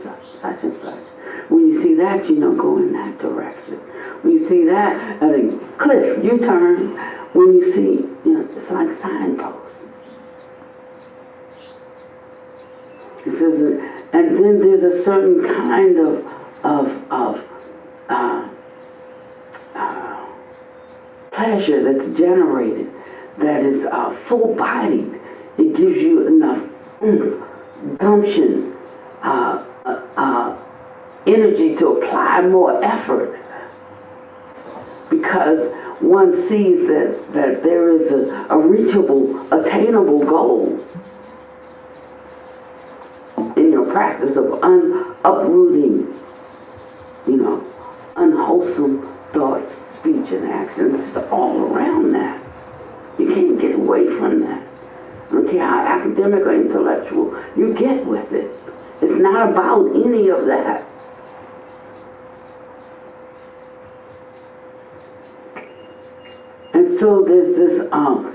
C: such and such. When you see that, go in that direction. When you see that at a cliff, you turn. When you see, it's like signposts. It says, and then there's a certain kind of pleasure that's generated that is full-bodied. It gives you enough gumption, energy to apply more effort, because one sees that there is a reachable, attainable goal in your practice of uprooting, unwholesome thoughts, speech, and actions. It's all around that. You can't get away from that. I don't care how academic or intellectual you get with it. It's not about any of that. And so there's this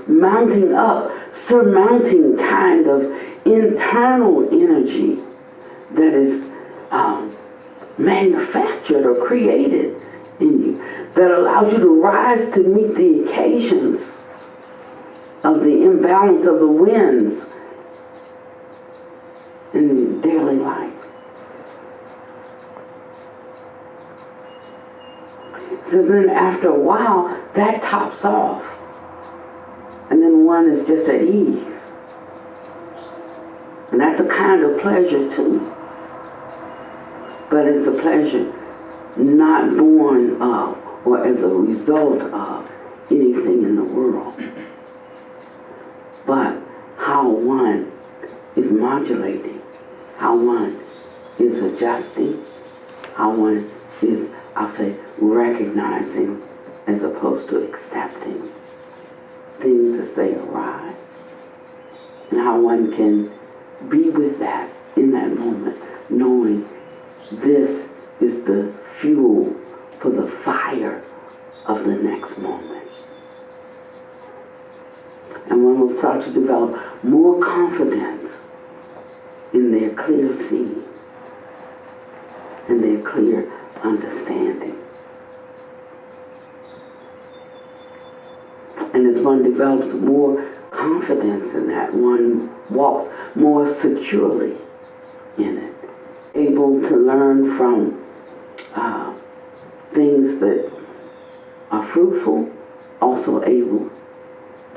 C: mounting up, surmounting kind of internal energy that is manufactured or created in you, that allows you to rise to meet the occasions of the imbalance of the winds in daily life. So then after a while, that tops off. And then one is just at ease. And that's a kind of pleasure too. But it's a pleasure not born of or as a result of anything in the world. But how one is modulating, how one is adjusting, how one is, I'll say, recognizing as opposed to accepting things as they arise. And how one can be with that in that moment, knowing this is the fuel for the fire of the next moment. And one will start to develop more confidence in their clear seeing and their clear understanding. And as one develops more confidence in that, one walks more securely in it, able to learn from things that are fruitful, also able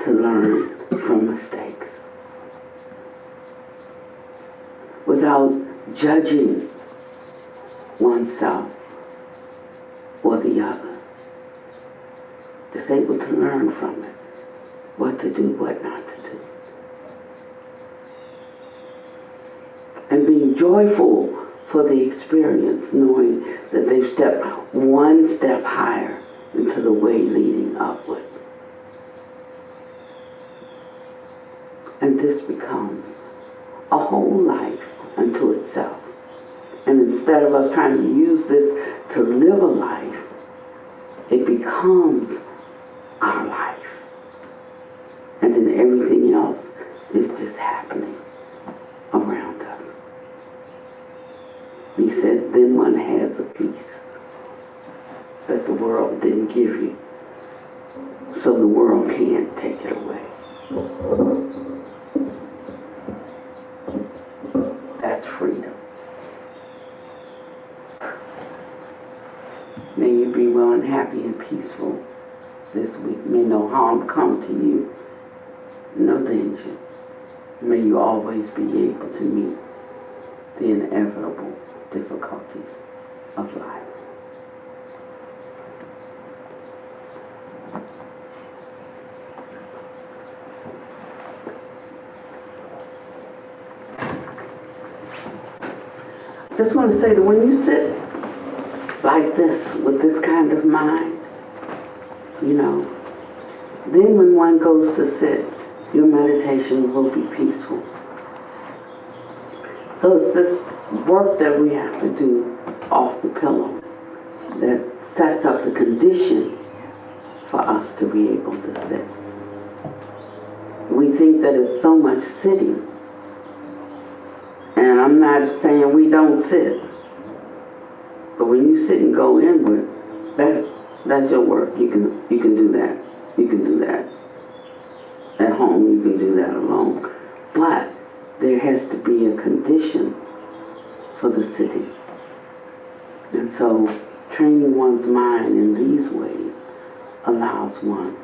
C: to learn from mistakes without judging oneself or the other. Just able to learn from it, what to do, what not to do. And being joyful for the experience, knowing that they've stepped one step higher into the way leading upward. And this becomes a whole life unto itself. And instead of us trying to use this to live a life, it becomes our life. And then everything else is just happening around us. He said, then one has a peace that the world didn't give you, so the world can't take it away. That's freedom. May you be well and happy and peaceful this week. May no harm come to you, no danger. May you always be able to meet the inevitable difficulties of life. Just want to say that when you sit like this, with this kind of mind, then when one goes to sit, your meditation will be peaceful. So it's this work that we have to do off the pillow that sets up the condition for us to be able to sit. We think that it's so much sitting. And I'm not saying we don't sit. But when you sit and go inward, that's your work. You can do that. You can do that. At home, you can do that alone. But there has to be a condition for the city. And so training one's mind in these ways allows one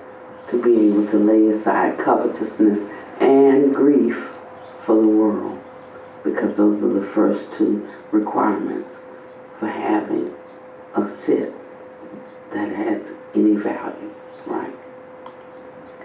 C: to be able to lay aside covetousness and grief for the world, because those are the first two requirements for having a sit that has any value, right?